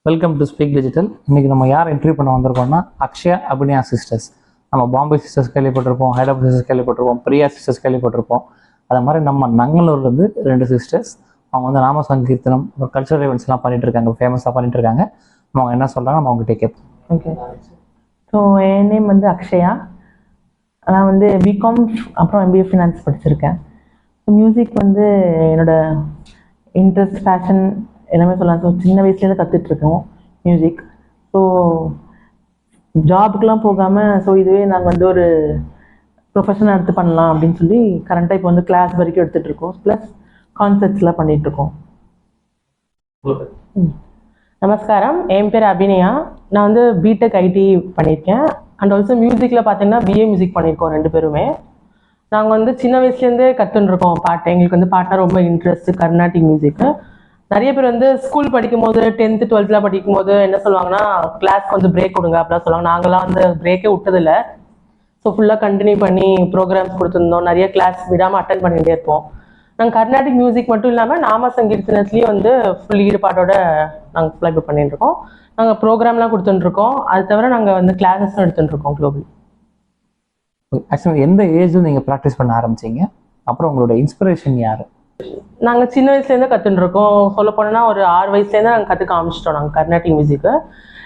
Welcome to speak digital. இன்றைக்கி நம்ம யார் இன்டர்வியூ பண்ண வந்திருக்கோம்னா அக்ஷயா அபிநயா சிஸ்டர்ஸ். நம்ம பாம்பே சிஸ்டர்ஸ் கேள்விப்பட்டிருப்போம், ஹைதராபாத் சிஸ்டர்ஸ் கேள்விப்பட்டிருப்போம், பிரியா சிஸ்டர்ஸ் கேள்விப்பட்டிருப்போம். அது மாதிரி நம்ம நங்கலூர்லேருந்து 2 சிஸ்டர்ஸ். அவங்க வந்து நாம சங்கீர்த்தனம், கல்ச்சரல் ஈவெண்ட்ஸ்லாம் பண்ணிட்டு இருக்காங்க, ஃபேமஸாக பண்ணிட்டு இருக்காங்க. அவங்க என்ன சொல்கிறாங்க நம்ம அவங்ககிட்ட கேட்போம். ஓகே, ஸோ என் நேம் வந்து அக்ஷயா. நான் வந்து பிகாம் அப்புறம் எம்பிஏ ஃபினான்ஸ் படிச்சிருக்கேன். மியூசிக் வந்து என்னோட இன்ட்ரெஸ்ட், பேஷன் எல்லாமே சொல்லலாம். ஸோ சின்ன வயசுலேருந்து கற்றுட்ருக்கோம் மியூசிக். ஸோ ஜாபுக்கெலாம் போகாமல் ஸோ இதுவே நாங்கள் வந்து ஒரு ப்ரொஃபஷனாக எடுத்து பண்ணலாம் அப்படின்னு சொல்லி கரண்ட்டாக இப்போ வந்து கிளாஸ் வரைக்கும் எடுத்துகிட்ருக்கோம். ப்ளஸ் கான்சர்ட்ஸ்லாம் பண்ணிகிட்ருக்கோம். நமஸ்காரம், என் பேர் அபிநயா. நான் வந்து பிடெக் ஐடி பண்ணியிருக்கேன். அண்ட் ஆல்சோ மியூசிக்கில் பார்த்தீங்கன்னா பிஏ மியூசிக் பண்ணியிருக்கோம் 2 பேருமே. நாங்கள் வந்து சின்ன வயசுலேருந்தே கற்றுருக்கோம் பாட்டு. எங்களுக்கு வந்து பாட்டாக ரொம்ப இன்ட்ரெஸ்ட், கர்நாடிக் மியூசிக்கு. நிறைய பேர் வந்து ஸ்கூல் படிக்கும் போது 10th 12th படிக்கும் போது என்ன சொல்லுவாங்கன்னா, கிளாஸ் கொஞ்சம் பிரேக் கொடுங்க அப்படிலாம் சொல்லுவாங்க. நாங்களாம் வந்து பிரேக்கே விட்டதில்லை. ஸோ ஃபுல்லாக கண்டினியூ பண்ணி ப்ரோக்ராம்ஸ் கொடுத்துருந்தோம். நிறைய கிளாஸ் விடாமல் அட்டன் பண்ணிகிட்டே இருப்போம். நாங்கள் கர்நாடிக் மியூசிக் மட்டும் இல்லாமல் நாம சங்கீர்த்தனத்துலேயும் வந்து ஃபுல் ஈடுபாடோட நாங்கள் ஃபுல்லாக இப்போ பண்ணிட்டுருக்கோம். நாங்கள் ப்ரோக்ராம்லாம் கொடுத்துட்டுருக்கோம். அது தவிர நாங்கள் வந்து கிளாஸஸும் எடுத்துட்டுருக்கோம் குளோபலி. ஆக்சுவலாக எந்த ஏஜில் நீங்கள் ப்ராக்டிஸ் பண்ண ஆரம்பிச்சிங்க? அப்புறம் உங்களோட இன்ஸ்பிரேஷன் யார்? நாங்கள் சின்ன வயசுலேருந்து கற்றுட்டுருக்கோம். சொல்ல போனோன்னா ஒரு 6 வயசுலேருந்து நாங்கள் கற்றுக்க ஆரம்பிச்சிட்டோம் நாங்கள் கர்நாடிக் மியூசிக்கு.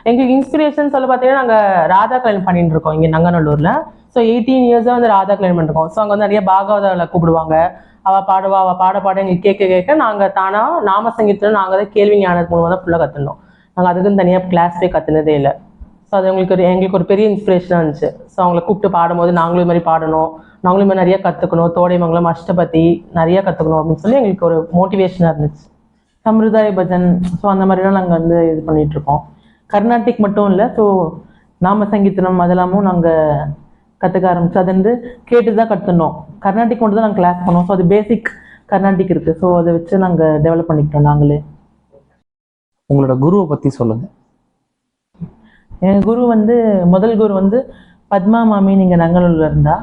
எங்களுக்கு இன்ஸ்பிரேஷன் சொல்ல பார்த்தீங்கன்னா, நாங்கள் ராதா கல்யாணம் பண்ணிட்டு இருக்கோம் இங்கே நங்கநல்லூரில். ஸோ 18 இயர்ஸாக வந்து ராதா கல்யாணம் பண்ணிருக்கோம். ஸோ அங்கே வந்து நிறைய பாகவதாவில் கூப்பிடுவாங்க. அவள் பாடுவா, அவள் பாட எங்களுக்கு கேட்க நாங்கள் தானாக நாம சங்கீதத்தில் நாங்கள் தான் கேள்வி ஞானத்து மூலமாக தான் ஃபுல்லாக கற்றுனோம். நாங்கள் அதுக்குன்னு தனியாக கிளாஸ் போய் கற்றுனதே இல்லை. ஸோ அது எங்களுக்கு ஒரு பெரிய இன்ஸ்பிரேஷனாக இருந்துச்சு. ஸோ அவங்களை கூப்பிட்டு பாடும்போது நாங்களும் இது மாதிரி பாடணும், நாங்களும் இது மாதிரி நிறைய கற்றுக்கணும், தோடைமங்கலம், அஷ்டபதி நிறைய கற்றுக்கணும் அப்படின்னு சொல்லி எங்களுக்கு ஒரு மோட்டிவேஷனாக இருந்துச்சு. சம்பிரதாய பஜன், ஸோ அந்த மாதிரிலாம் நாங்கள் வந்து இது பண்ணிகிட்ருக்கோம். கர்நாடிக் மட்டும் இல்லை, ஸோ நாம சங்கீதனம் அதெல்லாமும் நாங்கள் கற்றுக்க ஆரம்பிச்சு அது வந்து கேட்டு தான் கற்றுனோம். கர்நாடிக் மட்டும் தான் நாங்கள் கிளாஸ் பண்ணோம். ஸோ அது பேசிக் கர்நாடிக் இருக்குது. ஸோ அதை வச்சு நாங்கள் டெவலப் பண்ணிக்கிட்டோம் நாங்களே. உங்களோட குருவை பற்றி சொல்லுங்கள். என் குரு வந்து முதல் குரு வந்து பத்மா மாமி, நீங்கள் நங்கலூரில் இருந்தா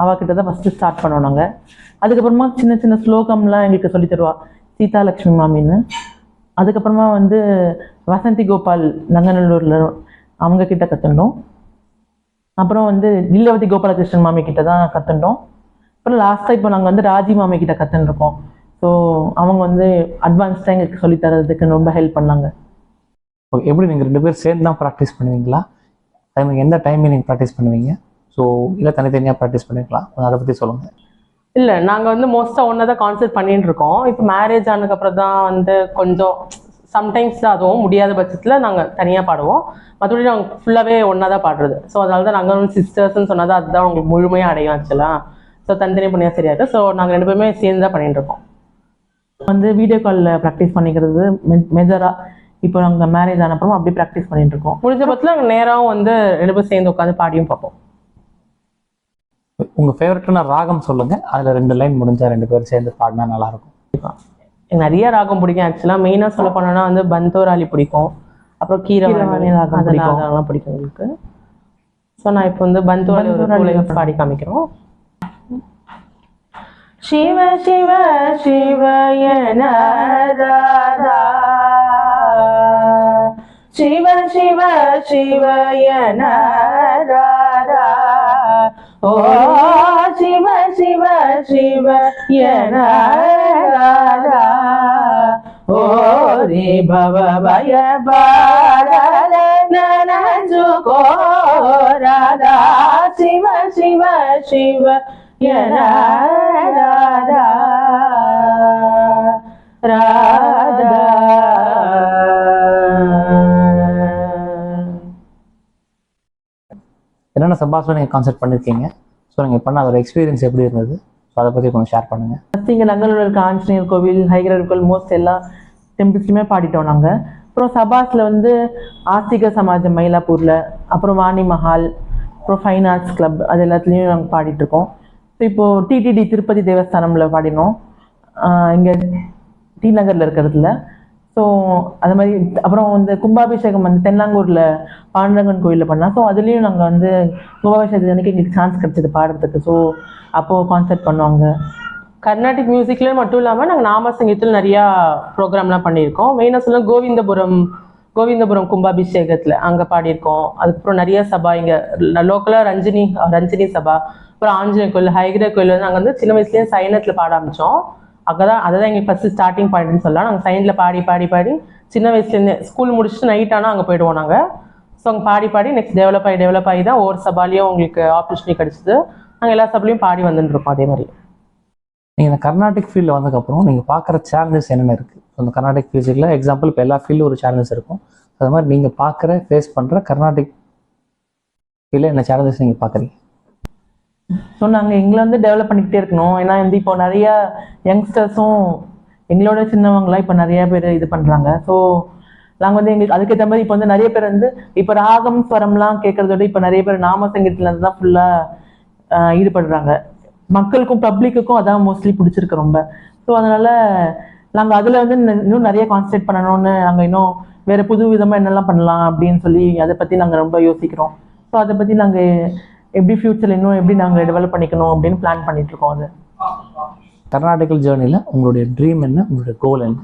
அவகிட்ட தான் ஃபஸ்ட்டு ஸ்டார்ட் பண்ணோம் நாங்கள். அதுக்கப்புறமா சின்ன சின்ன ஸ்லோகம்லாம் எங்களுக்கு சொல்லி தருவா சீதாலக்ஷ்மி மாமின்னு. அதுக்கப்புறமா வந்து வசந்தி கோபால் நங்கநல்லூரில் அவங்க கிட்ட கற்றுண்டோம். அப்புறம் வந்து லீலாவதி கோபாலகிருஷ்ணன் மாமி கிட்ட தான் கற்றுண்டோம். அப்புறம் லாஸ்ட்டாக இப்போ நாங்கள் வந்து ராஜி மாமி கிட்ட கற்றுருக்கோம். ஸோ அவங்க வந்து அட்வான்ஸ்டாக எங்களுக்கு சொல்லித்தரதுக்கு ரொம்ப ஹெல்ப் பண்ணாங்க. ஓகே, எப்படி நீங்கள் 2 பேர் சேர்ந்து தான் ப்ராக்டிஸ் பண்ணுவீங்களா? அதே மாதிரி எந்த டைமில் நீங்கள் ப்ராக்டிஸ் பண்ணுவீங்க? ஸோ இல்லை தனித்தனியாக ப்ராக்டிஸ் பண்ணிக்கலாம், அதை பற்றி சொல்லுங்கள். இல்லை, நாங்கள் வந்து மோஸ்ட்டாக ஒன்றா தான் கான்சென்ட்ரேட் பண்ணிட்டு இருக்கோம். இப்போ மேரேஜ் ஆனதுக்கப்புறம் தான் வந்து கொஞ்சம் சம்டைம்ஸ் தான் அதுவும் முடியாத பட்சத்தில் நாங்கள் தனியாக பாடுவோம். மற்றபடி நாங்கள் ஃபுல்லாகவே ஒன்றா தான் பாடுறது. ஸோ அதனால தான் நாங்கள் சிஸ்டர்ஸ்ன்னு சொன்னால் அதுதான் உங்களுக்கு முழுமையாக அடையும் ஆக்சுவலாக. ஸோ தனித்தனியாக பண்ணியாக சரியாது. ஸோ நாங்கள் 2 பேருமே சேர்ந்து தான் பண்ணிட்டு இருக்கோம். வந்து வீடியோ காலில் ப்ராக்டிஸ் பண்ணிக்கிறது மேஜராக. இப்போ நாங்கள் மேரேஜ் ஆனப்புறம் அப்படி ப்ராக்டிஸ் பண்ணிட்டு இருக்கோம். முடிஞ்ச பட்சத்தில் நாங்கள் நேராகவும் வந்து 2 பேரும் சேர்ந்து உட்காந்து பாடியும் பார்ப்போம். உங்கள் ஃபேவரட்டான ராகம் சொல்லுங்கள். அதில் 2 லைன் முடிஞ்சால் 2 பேரும் சேர்ந்து பாடினா நல்லாயிருக்கும். எனக்கு நிறைய ராகம் பிடிக்கும். ஆக்சுவலாக மெயினாக சொல்ல போனோன்னா வந்து பந்தோராளி பிடிக்கும், அப்புறம் கீரவாணி ராகம் அதெல்லாம் பிடிக்கும் உங்களுக்கு. ஸோ நான் இப்போ வந்து பந்தோராளி பாடி காமிக்கிறோம். சிவ சிவ சிவயன ராதா, சிவ சிவ சிவயன ராதா, ஓ சிவ சிவ சிவயன ராதா, ஓ ரே பவ பய பாரத நனஜுகோ ராதா, சிவ சிவ சிவ ராதா ராதா. என்னென்ன சபாஸில் நீங்கள் கான்செப்ட் பண்ணியிருக்கீங்க? ஸோ நீங்கள் பண்ண அதோட எக்ஸ்பீரியன்ஸ் எப்படி இருந்தது? ஸோ அதை பற்றி கொஞ்சம் ஷேர் பண்ணுங்கள். ஃபஸ்ட் இங்கே நங்கலூரில் இருக்க ஆஞ்சநேயர் கோவில், ஹைகிரர் கோவில், மோஸ்ட் எல்லா டெம்பிள்ஸ்லையுமே பாடிட்டோம் நாங்கள். அப்புறம் சபாஸில் வந்து ஆஸ்திக சமாஜம் மயிலாப்பூரில், அப்புறம் வாணி மஹால், அப்புறம் ஃபைன் ஆர்ட்ஸ் கிளப், அது எல்லாத்துலேயும் நாங்கள் பாடிட்டுருக்கோம். ஸோ இப்போது டிடிடி திருப்பதி தேவஸ்தானமில் பாடினோம் இங்கே டி நகரில் இருக்கிறதுல. ஸோ அது மாதிரி அப்புறம் வந்து கும்பாபிஷேகம் வந்து தென்னாங்கூரில் பாண்டரங்கன் கோயிலில் பண்ணால். ஸோ அதுலேயும் நாங்கள் வந்து கும்பாபிஷேகத்துக்கு அன்றைக்கி எங்களுக்கு சான்ஸ் கிடச்சிது பாடுறதுக்கு. ஸோ அப்போது கான்சர்ட் பண்ணுவாங்க. கர்நாடிக் மியூசிக்ல மட்டும் இல்லாமல் நாங்கள் நாம சங்கீதத்தில் நிறையா ப்ரோக்ராம்லாம் பண்ணியிருக்கோம். மெயினாக சொல்ல கோவிந்தபுரம் கோவிந்தபுரம் கும்பாபிஷேகத்துல அங்க பாடியிருக்கோம். அதுக்கப்புறம் நிறைய சபா இங்க லோக்கலா ரஞ்சினி சபா, அப்புறம் ஆஞ்சநேயர் கோயில், ஹைகிரேவ் கோயில் வந்து நாங்கள் வந்து சின்ன வயசுலேயே சைனத்தில் பாட ஆரம்பித்தோம். அங்கதான் அதுதான் எங்களுக்கு ஃபர்ஸ்ட் ஸ்டார்டிங் பாயிண்ட்னு சொல்லலாம். நாங்கள் சைனில் பாடி பாடி பாடி சின்ன வயசுலேருந்தே ஸ்கூல் முடிச்சுட்டு நைட் ஆனால் அங்கே போயிடுவோம் நாங்கள். ஸோ அங்கே பாடி பாடி நெக்ஸ்ட் டெவலப் ஆகி தான் ஒவ்வொரு சபாலையும் உங்களுக்கு ஆப்பர்ச்சுனிட்டி கிடச்சிது. நாங்கள் எல்லா சபாலையும் பாடி வந்துட்டு இருக்கோம். அதே மாதிரி நீங்கள் இந்த கர்நாடிக் ஃபீல்டில் வந்ததுக்கப்புறம் நீங்கள் பார்க்குற சேலஞ்சஸ் என்னென்ன இருக்குது? இந்த கர்நாடிக் மியூசிக்கில் எக்ஸாம்பிள் இப்போ எல்லா ஃபீல்டும் ஒரு சேலஞ்சஸ் இருக்கும். அது மாதிரி நீங்கள் ஃபேஸ் பண்ணுற கர்நாடிக் ஃபீல்டில் என்ன சேலஞ்சஸ் நீங்கள் பார்க்குறீங்க? ஸோ நாங்கள் எங்களை வந்து டெவலப் பண்ணிக்கிட்டே இருக்கணும். ஏன்னா வந்து இப்போ நிறைய யங்ஸ்டர்ஸும் எங்களோட சின்னவங்களாம் இப்போ நிறைய பேர் இது பண்ணுறாங்க. ஸோ நாங்கள் வந்து எங்களுக்கு அதுக்கேற்ற மாதிரி இப்போ வந்து நிறைய பேர் வந்து இப்போ ராகம் ஸ்வரம்லாம் கேட்குறதோட இப்போ நிறைய பேர் நாம சங்கீதத்தில் இருந்து தான் ஃபுல்லாக ஈடுபடுறாங்க. மக்களுக்கும் பப்ளிக்குக்கும் அதான் மோஸ்ட்லி பிடிச்சிருக்கு ரொம்ப. ஸோ அதனால் நாங்கள் அதில் வந்து இன்னும் நிறைய கான்சன்ட்ரேட் பண்ணணும்னு நாங்கள் இன்னும் வேறு புது விதமாக என்னெல்லாம் பண்ணலாம் அப்படின்னு சொல்லி அதை பற்றி நாங்கள் ரொம்ப யோசிக்கிறோம். ஸோ அதை பற்றி நாங்கள் எப்படி ஃப்யூச்சரில் இன்னும் எப்படி நாங்கள் டெவலப் பண்ணிக்கணும் அப்படின்னு பிளான் பண்ணிகிட்ருக்கோம். அது கர்நாடிக்கல் ஜேர்னியில் உங்களுடைய ட்ரீம் என்ன, உங்களுடைய கோல் என்ன?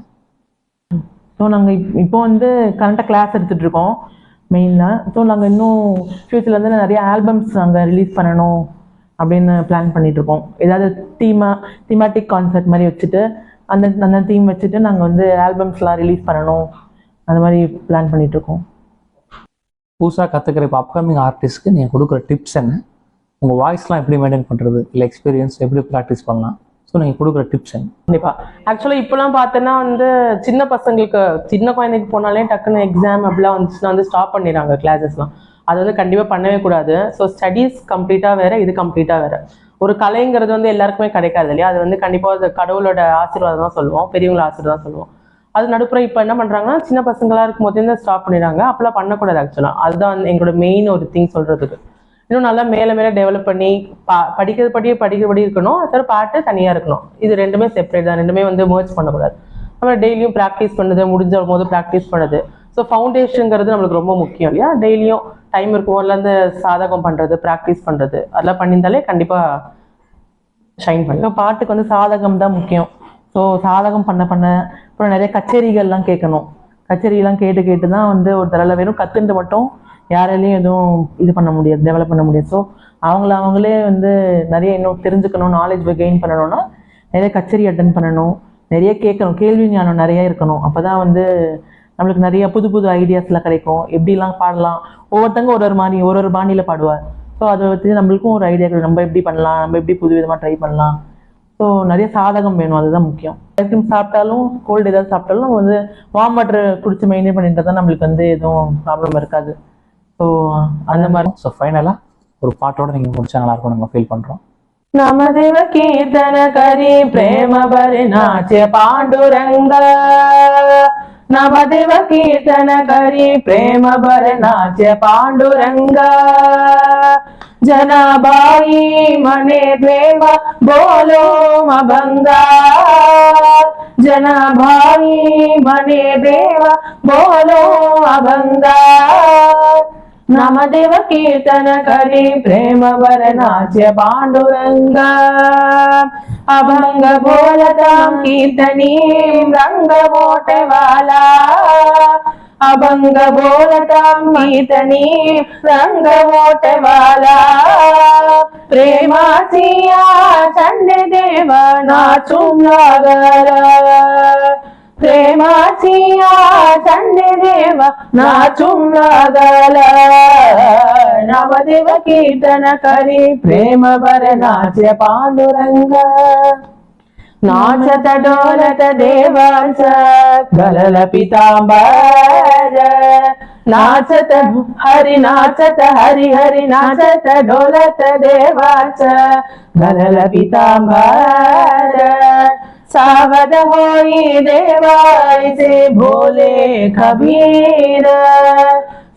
ஸோ நாங்கள் இப்போ வந்து கரண்ட்டாக கிளாஸ் எடுத்துகிட்ருக்கோம் மெயினாக. ஸோ நாங்கள் இன்னும் ஃப்யூச்சரில் வந்து நிறைய ஆல்பம்ஸ் நாங்கள் ரிலீஸ் பண்ணணும் அப்படின்னு பிளான் பண்ணிகிட்ருக்கோம். ஏதாவது தீமாட்டிக் கான்செப்ட் மாதிரி வச்சுட்டு அந்த தீம் வச்சுட்டு நாங்கள் வந்து ஆல்பம்ஸ்லாம் ரிலீஸ் பண்ணணும் அந்த மாதிரி பிளான் பண்ணிகிட்ருக்கோம். புதுசாக கற்றுக்கிற இப்போ அப்கமிங் ஆர்டிஸ்ட்க்கு நீங்கள் கொடுக்குற டிப்ஸ் என்ன? உங்கள் வாய்ஸ்லாம் எப்படி மெயின்டைன் பண்ணுறது, இல்லை எக்ஸ்பீரியன்ஸ் எப்படி ப்ராக்டிஸ் பண்ணலாம்? ஸோ நீங்கள் கொடுக்குற டிப்ஸ் என்ன? கண்டிப்பாக ஆக்சுவலாக இப்போலாம் பார்த்தோன்னா வந்து சின்ன பசங்களுக்கு சின்ன குழந்தைக்கு போனாலே டக்குன்னு எக்ஸாம் அப்படிலாம் வந்துச்சுன்னா வந்து ஸ்டாப் பண்ணிடுறாங்க கிளாஸஸ்லாம். அது வந்து கண்டிப்பாக பண்ணவே கூடாது. ஸோ ஸ்டடீஸ் கம்ப்ளீட்டாக வேறு, இது கம்ப்ளீட்டாக வேறு. ஒரு கலைங்கிறது வந்து எல்லாருக்குமே கிடைக்காது இல்லையா? அது வந்து கண்டிப்பாக அது கடவுளோட ஆசீர்வாதம் தான் சொல்லுவோம், பெரியவங்கள ஆசீர்வாதம் தான் சொல்லுவோம். அது நடுப்புற இப்போ என்ன பண்ணுறாங்கன்னா சின்ன பசங்களாக இருக்கும் போதே தான் ஸ்டாப் பண்ணிடுறாங்க. அப்போலாம் பண்ணக்கூடாது ஆக்சுவலாக. அதுதான் எங்களோட மெயின் ஒரு திங் சொல்கிறதுக்கு. இன்னும் நல்லா மேலே மேலே டெவலப் பண்ணி படிக்கிறபடி இருக்கணும். அது பாட்டு தனியாக இருக்கணும். இது ரெண்டுமே செப்பரேட் தான், ரெண்டுமே வந்து மர்ஜ் பண்ணக்கூடாது. நம்ம டெய்லியும் ப்ராக்டிஸ் பண்ணுறது, முடிஞ்ச போது ப்ராக்டிஸ் பண்ணுறது. ஸோ ஃபவுண்டேஷனுங்கிறது நம்மளுக்கு ரொம்ப முக்கியம் இல்லையா? டெய்லியும் டைம் இருக்கும் போதுலேருந்து சாதகம் பண்ணுறது, ப்ராக்டிஸ் பண்ணுறது அதெல்லாம் பண்ணியிருந்தாலே கண்டிப்பாக ஷைன் பண்ணி. பாட்டுக்கு வந்து சாதகம் தான் முக்கியம். ஸோ சாதகம் பண்ண அப்புறம் நிறைய கச்சேரிகள்லாம் கேட்கணும். கச்சேரியெல்லாம் கேட்டு தான் வந்து ஒரு தடவை வெறும் கற்றுட்டு மட்டும் யாராலையும் எதுவும் இது பண்ண முடியாது, டெவலப் பண்ண முடியாது. ஸோ அவங்களே வந்து நிறைய இன்னும் தெரிஞ்சுக்கணும், நாலேஜ் கெயின் பண்ணணும்னா நிறைய கச்சேரி அட்டன் பண்ணணும், நிறைய கேட்கணும், கேள்வி ஞானம் நிறைய இருக்கணும். அப்போ தான் வந்து நம்மளுக்கு நிறைய புது ஐடியாஸ்லாம் கிடைக்கும். எப்படிலாம் பாடலாம், ஒவ்வொருத்தங்க ஒரு பாணியில் பாடுவார். ஸோ அதை வச்சு நம்மளுக்கும் ஒரு ஐடியா நம்ம எப்படி பண்ணலாம், நம்ம எப்படி புது விதமாக ட்ரை பண்ணலாம். ஸோ நிறைய சாதகம் வேணும், அதுதான் முக்கியம். ஐஸ்கிரீம் சாப்பிட்டாலும் கோல்டு ஏதாவது சாப்பிட்டாலும் நம்ம வந்து வார்ம் வாட்டர் குடிச்சு மெயின்டைன் பண்ணிட்டு தான் நம்மளுக்கு வந்து எதுவும் ப்ராப்ளம் இருக்காது. ஸோ அந்த மாதிரி. ஸோ ஃபைனலாக ஒரு பாட்டோட நீங்கள் முடிச்சா நல்லா இருக்கும் நாங்கள் ஃபீல் பண்ணுறோம். नामदेव कीर्तन करी प्रेम भरे नाचे पांडुरंग, नामदेव कीर्तन करी प्रेम भरे नाचे पांडुरंग, जनाबाई मने देव बोलो मभंगा, जनाबाई मने देव बोलो अभंगा, नामदेव कीर्तन करी प्रेम वर नाच्य पांडुरंग, अभंग बोलता कीर्तनी रंग मोटे वाला, अभंग बोलता कीर्तनी रंग मोटे वाला, प्रेमासिया चंड देव नाचूं लागला, प्रेमासिया चंड देव नाचूं लागला, नामदेव कीर्तन करी प्रेम वर नाच्य पांडुरंग, नाचत डोलत देवांच गलल पितांबर, नाचत हरि हरि नाचत डोलत देवांच गलल पितांबर, सावध होई देवाय से भोले कबीर,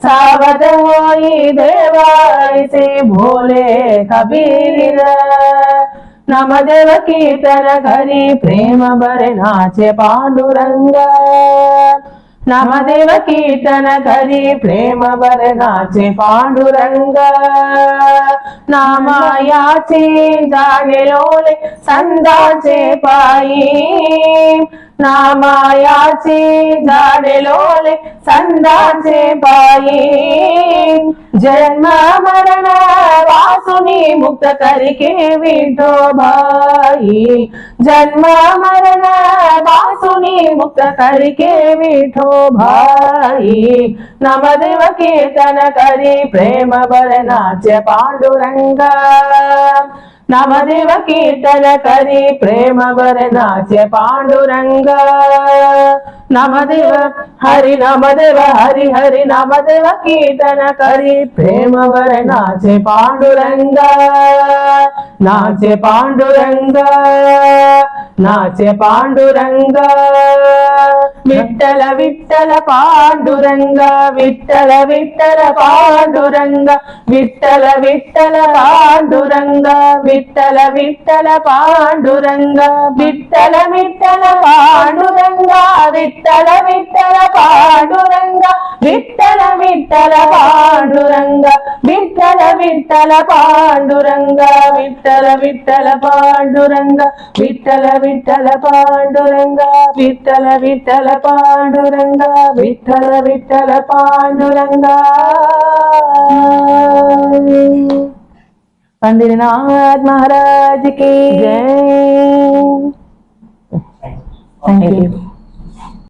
सावध होई देवाय से भोले कबीर, नामदेव कीर्तन करी प्रेम भरे नाचे पांडुरंग, नामदेव कीर्तन करी प्रेम भरे नाचे पांडुरंग, नामायाचे जाणे लोले संदाचे पायी, नामायाचे झाडेलोले संदाचे पायी जन्म मरण वासुनी मुक्त करके विठोबाई जन्म मरण वासुनी मुक्त करके विठोबाई नामदेव कीर्तन करी प्रेम भरनाट्य पांडुरंगा नामदेव कीर्तन करी प्रेम भरनाट्य पांडुरंगा नामदेव हरि हरि नामदेव कीर्तन करी प्रेम भरनाट्य पांडुरंगा नाचे पांडुरंगा नाचे पांडुरंगा विठ्ठल विठ्ठल पांडुरंगा विठ्ठल विठ्ठल पांडुरंगा विठ्ठल विठ्ठल पांडुरंगा विठ्ठल विठ्ठल पांडुरंगा विठ्ठल विठ्ठल पांडुरंगा विठ्ठल विठ्ठल पांडुरंगा विठ्ठल विठ्ठल पांडुरंगा विठ्ठल विठ्ठल पांडुरंगा विठ्ठल विठ्ठल पांडुरंगा विठ्ठल विठ्ठल पांडुरंगा विठ्ठल विठ्ठल पांडुरंगा विठ्ठल विठ्ठल पांडुरंगा पंढरीनाथ महाराज की जय. Thank you.